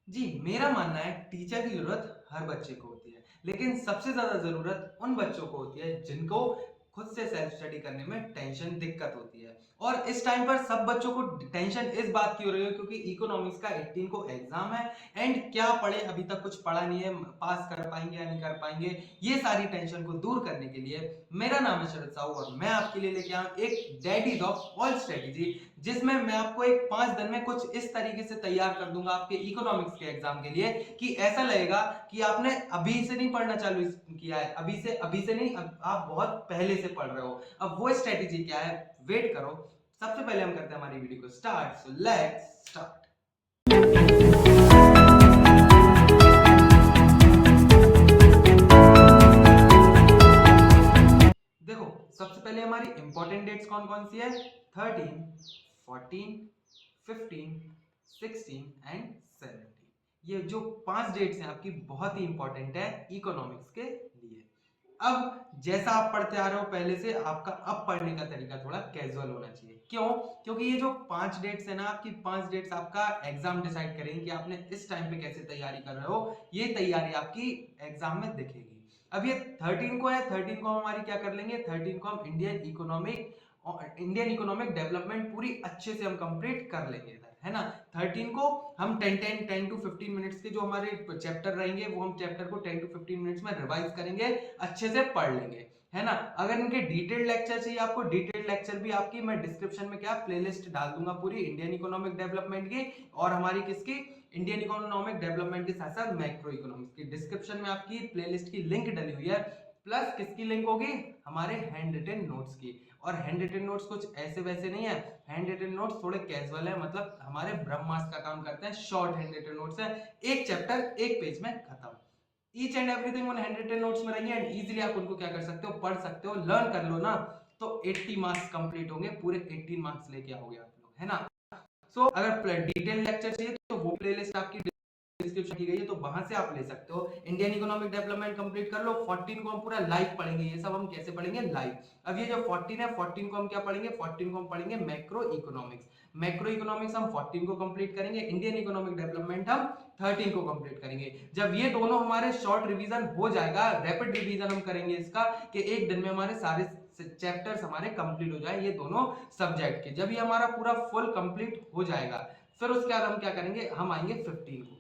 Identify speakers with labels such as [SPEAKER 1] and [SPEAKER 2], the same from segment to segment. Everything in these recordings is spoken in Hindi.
[SPEAKER 1] जी, मेरा मानना है टीचर की ज़रूरत हर बच्चे को होती है, लेकिन सबसे ज़्यादा ज़रूरत उन बच्चों को होती है जिनको खुद से सेल्फ स्टडी करने में टेंशन दिक्कत होती है। और इस टाइम पर सब बच्चों को टेंशन इस बात की हो रही है क्योंकि इकोनॉमिक्स का 18 को एग्ज़ाम है एंड क्या पढ़े अभी तक कुछ पढ़ा नहीं है, पास कर पाएँगे या नहीं कर पाएँगे, ये सारी टेंशन को दूर करने के लिए मेरा नाम है शरद साहू और मैं आपके लिए लेके आया हूँ एक डैडीज़ ऑफ ऑल स्ट्रैटेजी जिसमें मैं आपको एक 5 दिन में कुछ इस तरीके से तैयार कर दूंगा आपके इकोनॉमिक्स के एग्जाम के लिए कि ऐसा लगेगा कि आपने अभी से नहीं पढ़ना चालू किया है, अभी से नहीं, आप बहुत पहले से पढ़ रहे हो। अब वो स्ट्रेटेजी क्या है, वेट करो। सबसे पहले हम करते हैं हमारी वीडियो को स्टार्ट, सो लेट्स स्टार्ट। देखो, सबसे पहले हमारी इंपॉर्टेंट डेट्स कौन कौन सी है? 13, 14, 15, 16 एंड 17। ये जो 5 डेट्स हैं आपकी बहुत ही इंपॉर्टेंट है इकोनॉमिक्स के लिए। अब जैसा आप पढ़ते आ रहे हो पहले से, आपका अब पढ़ने का तरीका थोड़ा कैजुअल होना चाहिए। क्यों? क्योंकि ये जो 5 डेट्स है ना आपकी, 5 डेट्स आपका एग्जाम डिसाइड करेंगे कि आपने इस टाइम पे कैसे तैयारी कर रहे हो। ये तैयारी आपकी एग्जाम में दिखेगी। अब ये 13 को है, 13 को हम हमारी क्या कर लेंगे, 13 को हम इंडियन इकोनॉमिक डेवलपमेंट पूरी अच्छे से हम कंप्लीट कर लेंगे इधर, है ना। 13 को हम 10 टू 15 मिनट्स के जो हमारे चैप्टर रहेंगे वो हम चैप्टर को 10 टू 15 मिनट्स में रिवाइज करेंगे, अच्छे से पढ़ लेंगे, है ना। अगर इनके डिटेल्ड लेक्चर चाहिए आपको, डिटेल्ड लेक्चर भी आपकी मैं डिस्क्रिप्शन में क्या प्लेलिस्ट डाल दूंगा पूरी इंडियन इकोनॉमिक डेवलपमेंट की और हमारी किसकी, इंडियन इकोनॉमिक डेवलपमेंट के साथ साथ मैक्रो इकोनॉमिक्स की। डिस्क्रिप्शन में आपकी प्लेलिस्ट की लिंक डली हुई है, प्लस किसकी लिंक होगी, हमारे हैंड रिटन नोट्स की। और हैंड रिटन नोट्स कुछ ऐसे वैसे नहीं है, हैंड रिटन नोट्स थोड़े कैजुअल है, मतलब हमारे ब्रह्मास्त्र का काम करते हैं, शॉर्ट हैंड रिटन नोट्स है, एक चैप्टर एक पेज में खत्म। ईच एंड एवरीथिंग उन हैंड रिटन नोट्स में रहेंगे एंड इजीली आप उनको क्या कर सकते हो, पढ़ सकते हो, लर्न कर लो ना, तो 80 मार्क्स कंप्लीट होंगे, पूरे 18 मार्क्स लेके आओगे आप लोग, है ना। सो अगर डिटेल लेक्चर चाहिए तो वो प्लेलिस्ट आपकी डिस्क्रिप्शन की गई है, तो वहां से आप ले सकते हो। इंडियन इकोनॉमिक डेवलपमेंट कंप्लीट कर लो। 14 को हम पूरा लाइव पढ़ेंगे, ये सब हम कैसे पढ़ेंगे, लाइव। अब ये जो 14 है, 14 को हम क्या पढ़ेंगे, 14 को हम पढ़ेंगे मैक्रो इकोनॉमिक्स। मैक्रो इकोनॉमिक्स हम 14 को कंप्लीट करेंगे, इंडियन इकोनॉमिक डेवलपमेंट हम 13 को कंप्लीट करेंगे। जब ये दोनों हमारे शॉर्ट रिवीजन हो जाएगा, रैपिड रिवीजन हम करेंगे इसका कि एक दिन में हमारे सारे चैप्टर्स हमारे कंप्लीट हो जाए ये दोनों सब्जेक्ट के। जब ये हमारा पूरा फुल कंप्लीट हो जाएगा, फिर उसके बाद हम क्या करेंगे, हम आएंगे 15 को,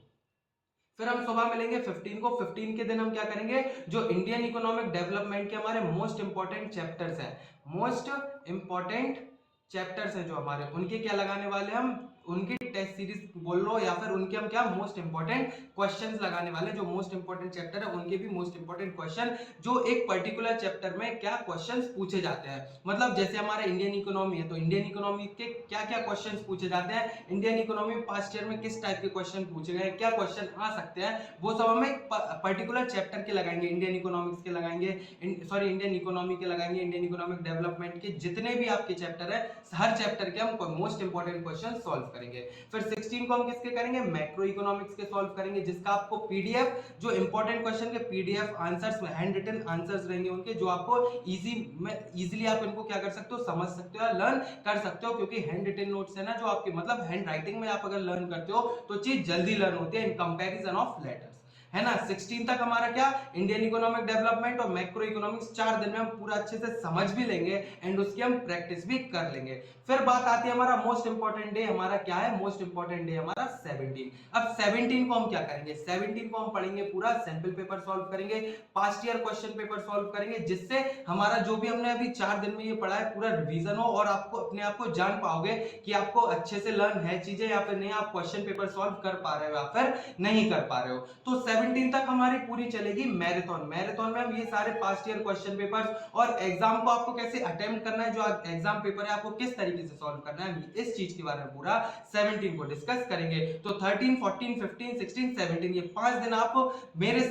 [SPEAKER 1] फिर हम सुबह मिलेंगे 15 को। 15 के दिन हम क्या करेंगे, जो इंडियन इकोनॉमिक डेवलपमेंट के हमारे मोस्ट इंपॉर्टेंट चैप्टर्स हैं, मोस्ट इंपॉर्टेंट चैप्टर्स हैं जो हमारे, उनके क्या लगाने वाले हम, उनकी टेस्ट सीरीज बोल लो या फिर उनके हम क्या मोस्ट इंपॉर्टेंट क्वेश्चंस लगाने वाले। जो मोस्ट इंपॉर्टेंट चैप्टर है उनके भी मोस्ट इंपॉर्टेंट क्वेश्चन, जो एक पर्टिकुलर चैप्टर में क्या क्वेश्चंस पूछे जाते हैं। मतलब जैसे हमारा इंडियन इकोनॉमी है तो इंडियन इकोनॉमी के क्या क्या क्वेश्चंस पूछे जाते हैं, इंडियन इकोनॉमी पास्ट ईयर में किस टाइप के क्वेश्चन पूछे गए, क्या क्वेश्चन आ सकते हैं, वो सब हम एक पर्टिकुलर चैप्टर के लगाएंगे, इंडियन इकोनॉमिक्स के लगाएंगे, इंडियन इकोनॉमी के लगाएंगे, इंडियन इकोनॉमिक डेवलपमेंट के जितने भी आपके चैप्टर है, हर चैप्टर के हम मोस्ट इंपॉर्टेंट क्वेश्चन सॉल्व करेंगे। फिर 16 को हम किसके करेंगे, मैक्रो इकोनॉमिक्स के सॉल्व करेंगे, जिसका आपको पीडीएफ, जो इंपॉर्टेंट क्वेश्चन के पीडीएफ आंसर्स में हैंड रिटन आंसर्स रहेंगे उनके, जो आपको इजीली आप इनको क्या कर सकते हो, समझ सकते हो या लर्न कर सकते हो। क्योंकि हैंड रिटन नोट्स है ना जो आपके, मतलब हैंड राइटिंग में आप अगर लर्न करते हो तो चीज जल्दी लर्न होती है इन कंपैरिजन ऑफ लेटर्स, है ना। 16 तक हमारा क्या, इंडियन इकोनॉमिक डेवलपमेंट और मैक्रो इकोनॉमिक्स 4 दिन में हम पूरा अच्छे से समझ भी लेंगे एंड उसकी हम प्रैक्टिस भी कर लेंगे। फिर बात आती है हमारा मोस्ट इंपॉर्टेंट डे, हमारा क्या है, मोस्ट इंपॉर्टेंट डे हमारा 17। अब 17 को हम क्या करेंगे, 17 को हम पढ़ेंगे पूरा सैंपल पेपर सॉल्व करेंगे, past year question paper solve करेंगे, जिससे हमारा जो भी हमने अभी 4 दिन में ये पढ़ा है पूरा रिवीजन हो और आपको अपने आप को जान पाओगे कि आपको अच्छे से लर्न है चीजें या फिर नहीं, आप क्वेश्चन पेपर सॉल्व कर पा रहे हो या फिर नहीं कर पा रहे हो। तो 17 तक हमारी पूरी चलेगी मैराथन। मैराथन में हम ये सारे पास्ट ईयर क्वेश्चन पेपर्स और एग्जाम को आपको कैसे अटेम्प्ट करना है, जो एग्जाम पेपर है आपको किस तरीके से सॉल्व करना है, इस चीज के बारे में पूरा 17 को डिस्कस करेंगे। तो 13, 14, 15, 16, 17 ये 5 दिन आप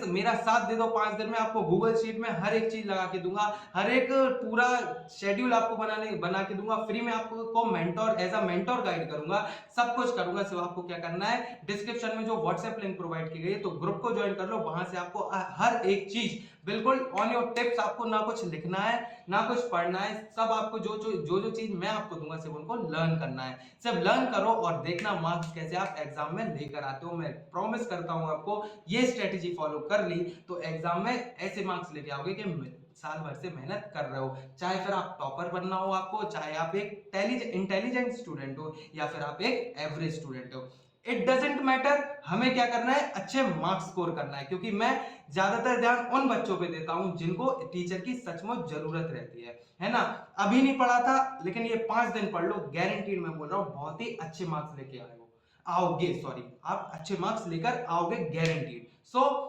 [SPEAKER 1] मेरा साथ दे दो। 5 दिन में आपको गूगल शीट में हर एक चीज लगा के दूंगा, हर एक पूरा शेड्यूल आपको बना के दूंगा फ्री में, आपको mentor as a mentor guide करूंगा, सब कुछ करूंगा। सिर्फ आपको क्या करना है, डिस्क्रिप्शन में जो व्हाट्सएप लिंक प्रोवाइड की गई है तो ग्रुप को ज्वाइन कर लो, वहां से आपको हर एक चीज बिल्कुल ऑन योर टिप्स, आपको ना कुछ लिखना है ना कुछ पढ़ना है, सब आपको जो चीज मैं आपको दूंगा सिर्फ उनको लर्न करना है। सिर्फ लर्न करो और देखना मार्क्स कैसे आप एग्जाम में लेकर आते हो। मैं प्रॉमिस करता हूं आपको, ये स्ट्रेटेजी फॉलो कर ली तो एग्जाम में ऐसे मार्क्स लेके आओगे कि साल भर से मेहनत कर रहे हो। चाहे फिर आप टॉपर बनना हो आपको, चाहे आप एक इंटेलिजेंट स्टूडेंट हो या फिर आप एक एवरेज स्टूडेंट हो, इट डजेंट मैटर। हमें क्या करना है, अच्छे मार्क्स स्कोर करना है, क्योंकि मैं ज्यादातर ध्यान उन बच्चों पे देता हूं जिनको टीचर की सचमुच जरूरत रहती है ना। अभी नहीं पढ़ा था लेकिन ये 5 दिन पढ़ लो, गारंटीड मैं बोल रहा हूं बहुत ही अच्छे मार्क्स लेके आओगे, सॉरी आप अच्छे मार्क्स लेकर आओगे गारंटीड। सो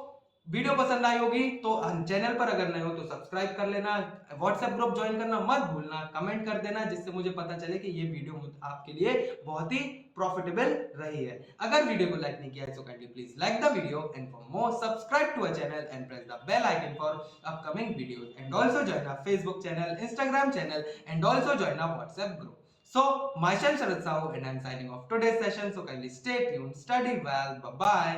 [SPEAKER 1] वीडियो पसंद आई होगी तो चैनल पर अगर नए हो तो सब्सक्राइब कर लेना, व्हाट्सएप ग्रुप ज्वाइन करना मत भूलना, कमेंट कर देना जिससे मुझे पता चले कि ये वीडियो आपके लिए बहुत ही प्रॉफिटेबल रही है। अगर वीडियो को लाइक नहीं किया है तो kindly please like the video and for more subscribe to our channel and press the bell icon for upcoming videos and also join our Facebook channel, Instagram channel and also join our WhatsApp group. So, myself Sharad Sahu and I'm signing off today's session. So kindly stay tuned, study well, bye bye.